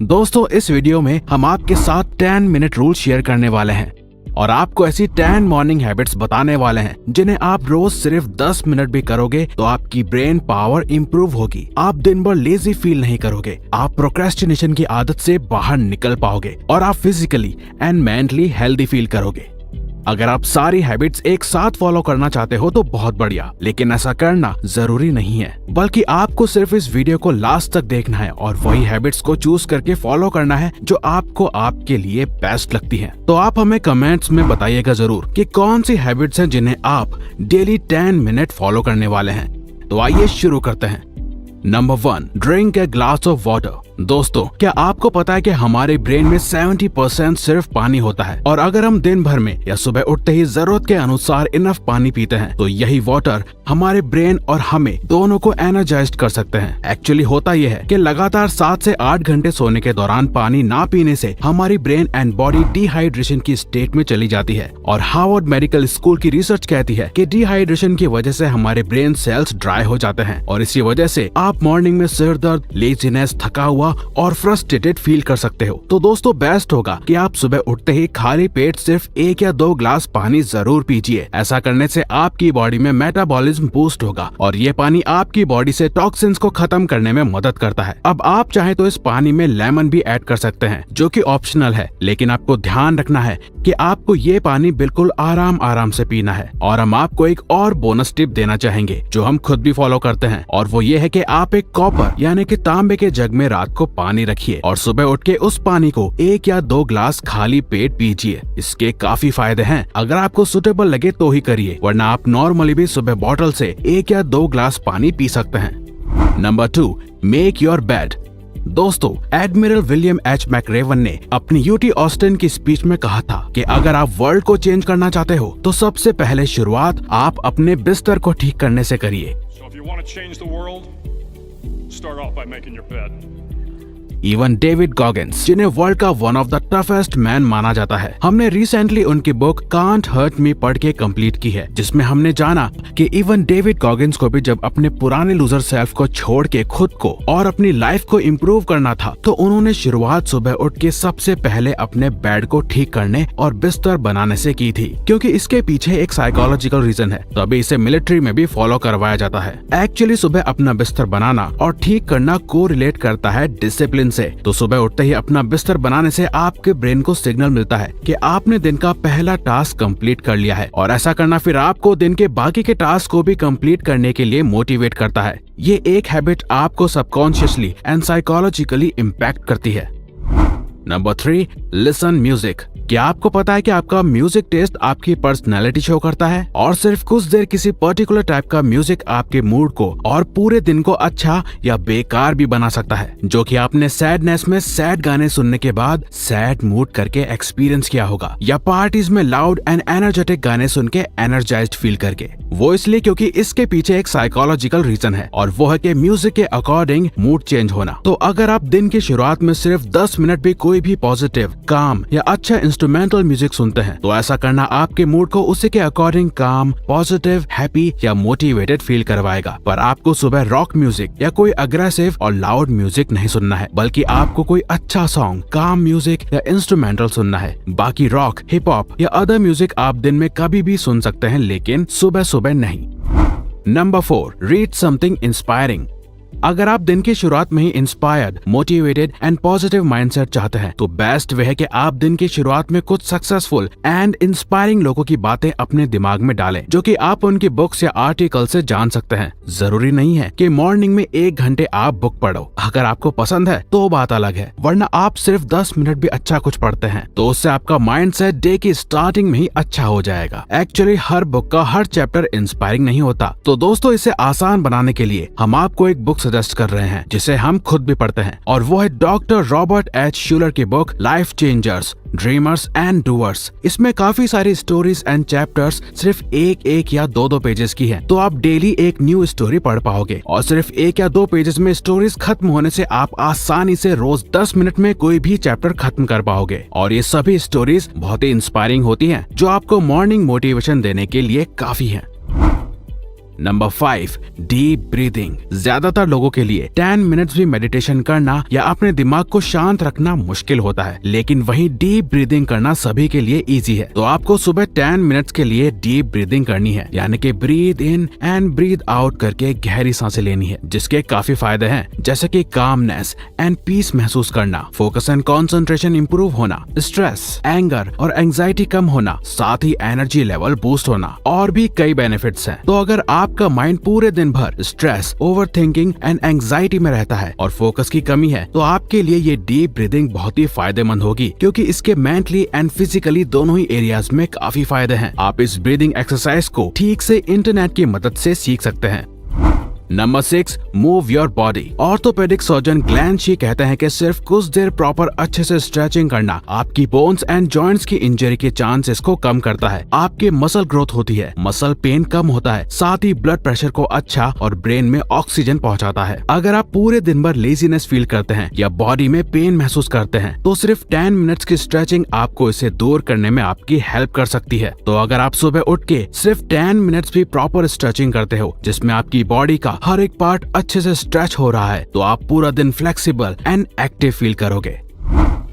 दोस्तों इस वीडियो में हम आपके साथ 10 मिनट रूल शेयर करने वाले हैं और आपको ऐसी 10 मॉर्निंग हैबिट्स बताने वाले हैं जिन्हें आप रोज सिर्फ 10 मिनट भी करोगे तो आपकी ब्रेन पावर इंप्रूव होगी। आप दिन भर लेजी फील नहीं करोगे, आप प्रोक्रेस्टिनेशन की आदत से बाहर निकल पाओगे और आप physically and mentally healthy feel करोगे। अगर आप सारी हैबिट्स एक साथ फॉलो करना चाहते हो तो बहुत बढ़िया, लेकिन ऐसा करना जरूरी नहीं है, बल्कि आपको सिर्फ इस वीडियो को लास्ट तक देखना है और वही हैबिट्स को चूज करके फॉलो करना है जो आपको आपके लिए बेस्ट लगती हैं। तो आप हमें कमेंट्स में बताइएगा जरूर कि कौन सी हैबिट्स हैं जिन्हें आप डेली 10 मिनट फॉलो करने वाले हैं। तो आइए शुरू करते हैं। Number 1, drink a glass of water. दोस्तों क्या आपको पता है कि हमारे ब्रेन में 70% सिर्फ पानी होता है और अगर हम दिन भर में या सुबह उठते ही जरूरत के अनुसार इनफ पानी पीते हैं तो यही वाटर हमारे ब्रेन और हमें दोनों को एनर्जाइज्ड कर सकते हैं। एक्चुअली होता यह है कि लगातार 7 से 8 घंटे सोने के दौरान पानी ना पीने से हमारी ब्रेन एंड बॉडी डिहाइड्रेशन की स्टेट में चली जाती है और हार्वर्ड मेडिकल स्कूल की रिसर्च कहती है कि डिहाइड्रेशन की वजह से हमारे ब्रेन सेल्स ड्राई हो जाते हैं और इसी वजह से आप मॉर्निंग में सिर दर्द, लेजीनेस, थका हुआ और फ्रस्ट्रेटेड फील कर सकते हो। तो दोस्तों बेस्ट होगा कि आप सुबह उठते ही खाली पेट सिर्फ 1 या 2 ग्लास पानी जरूर पीजिए। ऐसा करने से आपकी बॉडी में मेटाबॉलिज्म बूस्ट होगा और ये पानी आपकी बॉडी से टॉक्सिन्स को खत्म करने में मदद करता है। अब आप चाहे तो इस पानी में लेमन भी ऐड कर सकते हैं जो कि ऑप्शनल है, लेकिन आपको ध्यान रखना है कि आपको ये पानी बिल्कुल आराम आराम से पीना है। और हम आपको एक और बोनस टिप देना चाहेंगे जो हम खुद भी फॉलो करते हैं और वो ये है कि आप एक कॉपर यानी कि तांबे के जग में रात को पानी रखिए और सुबह उठ के उस पानी को 1 या 2 ग्लास खाली पेट पीजिए। इसके काफी फायदे हैं, अगर आपको सुटेबल लगे तो ही करिए, वरना आप नॉर्मली भी सुबह बॉटल से 1 या 2 ग्लास पानी पी सकते हैं। Number 2, make your bed. दोस्तों एडमिरल विलियम एच मैकरेवन ने अपनी यूटी ऑस्टिन की स्पीच में कहा था कि अगर आप वर्ल्ड को चेंज करना चाहते हो तो सबसे पहले शुरुआत आप अपने बिस्तर को ठीक करने से करिए। इवन डेविड गॉगिंस, जिन्हें वर्ल्ड का one of the toughest man माना जाता है, हमने रिसेंटली उनकी बुक कांट हर्ट मी पढ़ के कंप्लीट की है, जिसमें हमने जाना कि इवन डेविड गॉगिंस को भी जब अपने पुराने लूजर सेल्फ को छोड़ के खुद को और अपनी लाइफ को इम्प्रूव करना था तो उन्होंने शुरुआत सुबह उठ के सबसे पहले अपने बेड को ठीक करने और बिस्तर बनाने से की थी, क्योंकि इसके पीछे एक साइकोलॉजिकल रीजन है। तो अभी इसे मिलिट्री में भी फॉलो करवाया जाता है। एक्चुअली सुबह अपना बिस्तर बनाना और ठीक करना को रिलेट करता है डिसिप्लिन से। तो सुबह उठते ही अपना बिस्तर बनाने से आपके ब्रेन को सिग्नल मिलता है कि आपने दिन का पहला टास्क कंप्लीट कर लिया है और ऐसा करना फिर आपको दिन के बाकी के टास्क को भी कंप्लीट करने के लिए मोटिवेट करता है। ये एक हैबिट आपको सबकॉन्शियसली एंड साइकोलॉजिकली इम्पैक्ट करती है। Number 3, listen music. क्या आपको पता है कि आपका म्यूजिक टेस्ट आपकी पर्सनैलिटी शो करता है और सिर्फ कुछ देर किसी पर्टिकुलर टाइप का म्यूजिक आपके मूड को और पूरे दिन को अच्छा या बेकार भी बना सकता है, जो कि आपने सैडनेस में सैड गाने सुनने के बाद सैड मूड करके एक्सपीरियंस किया होगा या पार्टीज में लाउड एंड एनर्जेटिक गाने सुन के एनर्जाइज्ड फील करके। वो इसलिए क्योंकि इसके पीछे एक साइकोलॉजिकल रीजन है और वो है कि म्यूजिक के अकॉर्डिंग मूड चेंज होना। तो अगर आप दिन की शुरुआत में सिर्फ 10 मिनट भी कोई भी पॉजिटिव, काम या अच्छा इंस्ट्रूमेंटल म्यूजिक सुनते हैं तो ऐसा करना आपके मूड को उसी के अकॉर्डिंग काम, पॉजिटिव, हैप्पी या मोटिवेटेड फील करवाएगा। पर आपको सुबह रॉक म्यूजिक या कोई अग्रेसिव और लाउड म्यूजिक नहीं सुनना है, बल्कि आपको कोई अच्छा सॉन्ग, काम म्यूजिक या इंस्ट्रूमेंटल सुनना है। बाकी रॉक, हिप हॉप या अदर म्यूजिक आप दिन में कभी भी सुन सकते हैं, लेकिन सुबह सुबह नहीं। Number 4, read something inspiring. अगर आप दिन की शुरुआत में ही inspired, motivated and positive mindset चाहते हैं तो बेस्ट वे है कि आप दिन की शुरुआत में कुछ सक्सेसफुल एंड इंस्पायरिंग लोगों की बातें अपने दिमाग में डालें, जो कि आप उनकी बुक्स या आर्टिकल से जान सकते हैं। जरूरी नहीं है कि मॉर्निंग में 1 घंटे आप बुक पढ़ो, अगर आपको पसंद है तो बात अलग है, वरना आप सिर्फ 10 मिनट भी अच्छा कुछ पढ़ते हैं तो उससे आपका माइंडसेट डे की स्टार्टिंग में ही अच्छा हो जाएगा। एक्चुअली हर बुक का हर चैप्टर इंस्पायरिंग नहीं होता, तो दोस्तों इसे आसान बनाने के लिए हम आपको एक बुक सजेस्ट कर रहे हैं जिसे हम खुद भी पढ़ते हैं और वो है डॉक्टर रॉबर्ट एच शूलर की book life changers, dreamers and doers. इसमें काफी सारी स्टोरीज एंड चैप्टर्स सिर्फ 1 या 2 पेजेस की है, तो आप डेली एक न्यू स्टोरी पढ़ पाओगे और सिर्फ 1 या 2 पेजेस में स्टोरीज खत्म होने से आप आसानी से रोज 10 मिनट में कोई भी चैप्टर खत्म कर पाओगे और ये सभी स्टोरीज बहुत ही इंस्पायरिंग होती हैं जो आपको मॉर्निंग मोटिवेशन देने के लिए काफी है। Number 5, deep breathing. ज्यादातर लोगों के लिए 10 मिनट्स भी मेडिटेशन करना या अपने दिमाग को शांत रखना मुश्किल होता है, लेकिन वही डीप ब्रीदिंग करना सभी के लिए इजी है। तो आपको सुबह 10 मिनट्स के लिए डीप ब्रीदिंग करनी है, यानी कि breathe in and breathe out करके गहरी सांसें लेनी है, जिसके काफी फायदे हैं, जैसे कि कामनेस एंड पीस महसूस करना, फोकस एंड कंसंट्रेशन इंप्रूव होना, स्ट्रेस, एंगर और एंजाइटी कम होना, साथ ही एनर्जी लेवल बूस्ट होना, और भी कई बेनिफिट्स हैं। तो अगर आपका माइंड पूरे दिन भर stress, over thinking and anxiety में रहता है और फोकस की कमी है, तो आपके लिए ये डीप ब्रीदिंग बहुत ही फायदेमंद होगी, क्योंकि इसके मेंटली एंड फिजिकली दोनों ही एरियाज में काफी फायदे हैं। आप इस ब्रीदिंग एक्सरसाइज को ठीक से इंटरनेट की मदद से सीख सकते हैं। Number 6, move your body. Orthopaedic surgeon Glenn she कहते हैं कि सिर्फ कुछ देर प्रॉपर अच्छे से स्ट्रेचिंग करना आपकी बोन्स एंड जॉइंट्स की इंजरी के चांसेस को कम करता है, आपके मसल ग्रोथ होती है, मसल पेन कम होता है, साथ ही ब्लड प्रेशर को अच्छा और ब्रेन में ऑक्सीजन पहुंचाता है। अगर आप पूरे दिन भर लेजीनेस फील करते हैं या बॉडी में पेन महसूस करते हैं, तो सिर्फ 10 मिनट्स की स्ट्रेचिंग आपको इसे दूर करने में आपकी हेल्प कर सकती है। तो अगर आप सुबह उठ के सिर्फ 10 मिनट्स भी प्रॉपर स्ट्रेचिंग करते हो, जिसमें आपकी बॉडी का हर एक पार्ट अच्छे से स्ट्रेच हो रहा है, तो आप पूरा दिन फ्लेक्सिबल एंड एक्टिव फील करोगे।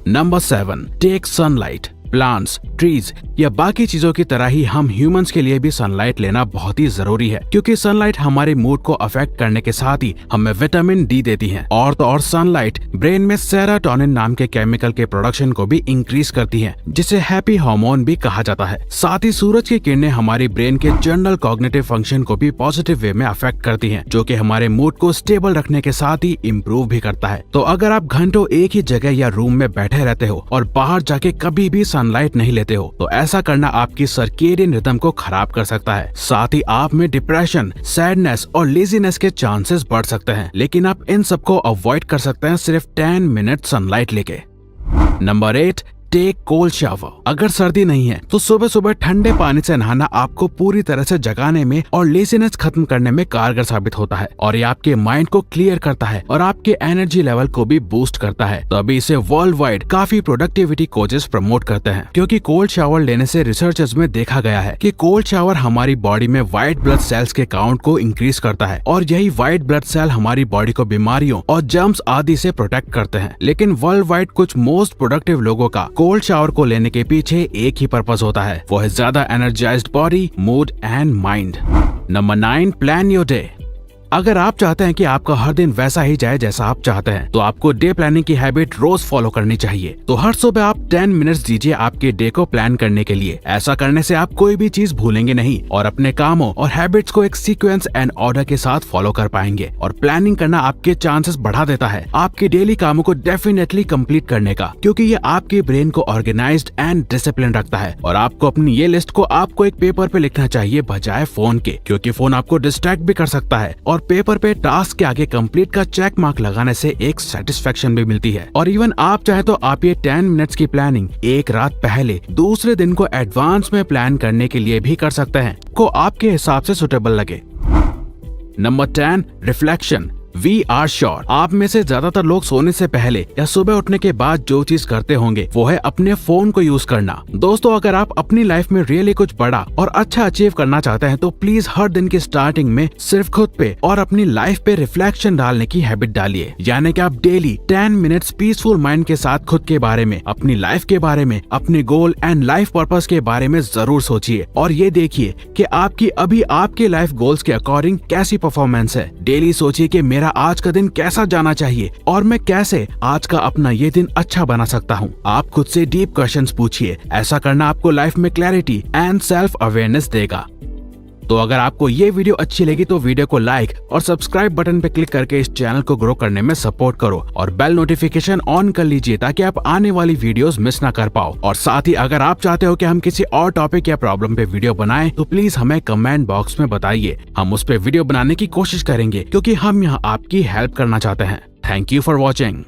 Number 7, take sunlight. Plants, trees या बाकी चीजों की तरह ही हम ह्यूमंस के लिए भी सनलाइट लेना बहुत ही जरूरी है, क्योंकि सनलाइट हमारे मूड को अफेक्ट करने के साथ ही हमें विटामिन डी देती है, और तो और सनलाइट ब्रेन में सेरोटोनिन नाम के केमिकल के प्रोडक्शन को भी इंक्रीज करती है, जिसे हैप्पी हार्मोन भी कहा जाता है। साथ ही सूरज की किरणें हमारी ब्रेन के जनरल कॉग्निटिव फंक्शन को भी पॉजिटिव वे में अफेक्ट करती है, जो कि हमारे मूड को स्टेबल रखने के साथ ही इम्प्रूव भी करता है। तो अगर आप घंटों एक ही जगह या रूम में बैठे रहते हो और बाहर जाके कभी भी सनलाइट नहीं लेते हो, तो ऐसा करना आपकी सर्केडियन रिदम को खराब कर सकता है। साथ ही आप में डिप्रेशन, सैडनेस और लेजीनेस के चांसेस बढ़ सकते हैं, लेकिन आप इन सबको अवॉइड कर सकते हैं सिर्फ 10 मिनट सनलाइट लेके। Number 8, take cold shower. अगर सर्दी नहीं है तो सुबह सुबह ठंडे पानी से नहाना आपको पूरी तरह से जगाने में और लेजीनेस खत्म करने में कारगर साबित होता है, और ये आपके माइंड को क्लियर करता है और आपके एनर्जी लेवल को भी बूस्ट करता है। तो अभी इसे वर्ल्ड वाइड काफी प्रोडक्टिविटी कोचेस प्रमोट करते हैं, क्योंकि कोल्ड शावर लेने से रिसर्चर्स में देखा गया है कि कोल्ड शावर हमारी बॉडी में व्हाइट ब्लड सेल्स के काउंट को इंक्रीज करता है, और यही व्हाइट ब्लड सेल हमारी बॉडी को बीमारियों और जर्म्स आदि से प्रोटेक्ट करते हैं। लेकिन वर्ल्ड वाइड कुछ मोस्ट प्रोडक्टिव लोगों का कोल्ड शावर को लेने के पीछे एक ही पर्पस होता है, वो है ज्यादा energised body, mood and mind. Number 9, plan your day. अगर आप चाहते हैं कि आपका हर दिन वैसा ही जाए जैसा आप चाहते हैं, तो आपको डे प्लानिंग की हैबिट रोज फॉलो करनी चाहिए। तो हर सुबह आप 10 मिनट्स दीजिए आपके डे को प्लान करने के लिए। ऐसा करने से आप कोई भी चीज भूलेंगे नहीं और अपने कामों और हैबिट्स को एक सीक्वेंस एंड ऑर्डर के साथ फॉलो कर पाएंगे। और प्लानिंग करना आपके चांसेस बढ़ा देता है आपके डेली कामों को डेफिनेटली कंप्लीट करने का, क्योंकि ये आपके ब्रेन को ऑर्गेनाइज्ड एंड डिसिप्लिन रखता है। और आपको अपनी ये लिस्ट को आपको एक पेपर पे लिखना चाहिए बजाय फोन के, क्योंकि फोन आपको डिस्ट्रैक्ट भी कर सकता है, और पेपर पे टास्क के आगे कंप्लीट का चेक मार्क लगाने से एक सेटिस्फेक्शन भी मिलती है। और इवन आप चाहे तो आप ये 10 मिनट्स की प्लानिंग एक रात पहले दूसरे दिन को एडवांस में प्लान करने के लिए भी कर सकते हैं, को आपके हिसाब से सुटेबल लगे। Number 10, reflection. We are sure आप में से ज्यादातर लोग सोने से पहले या सुबह उठने के बाद जो चीज करते होंगे वो है अपने फोन को यूज करना। दोस्तों, अगर आप अपनी लाइफ में रियली कुछ बड़ा और अच्छा अचीव करना चाहते हैं, तो प्लीज हर दिन की स्टार्टिंग में सिर्फ खुद पे और अपनी लाइफ पे रिफ्लेक्शन डालने की हैबिट डालिए। यानी कि आप डेली 10 मिनट्स पीसफुल माइंड के साथ खुद के बारे में, अपनी लाइफ के बारे में, अपने गोल एंड लाइफ पर्पस के बारे में जरूर सोचिए, और ये देखिए कि आपकी अभी आपके लाइफ गोल्स के अकॉर्डिंग कैसी परफॉर्मेंस है। डेली सोचिए कि मेरा आज का दिन कैसा जाना चाहिए और मैं कैसे आज का अपना ये दिन अच्छा बना सकता हूँ। आप खुद से डीप क्वेश्चंस पूछिए। ऐसा करना आपको लाइफ में क्लैरिटी एंड सेल्फ अवेयरनेस देगा। तो अगर आपको ये वीडियो अच्छी लगी तो वीडियो को लाइक और सब्सक्राइब बटन पे क्लिक करके इस चैनल को ग्रो करने में सपोर्ट करो, और बेल नोटिफिकेशन ऑन कर लीजिए ताकि आप आने वाली वीडियोस मिस ना कर पाओ। और साथ ही अगर आप चाहते हो कि हम किसी और टॉपिक या प्रॉब्लम पे वीडियो बनाएं, तो प्लीज हमें कमेंट बॉक्स में बताइए। हम उस पे वीडियो बनाने की कोशिश करेंगे, क्योंकि हम यहाँ आपकी हेल्प करना चाहते हैं। Thank you for watching.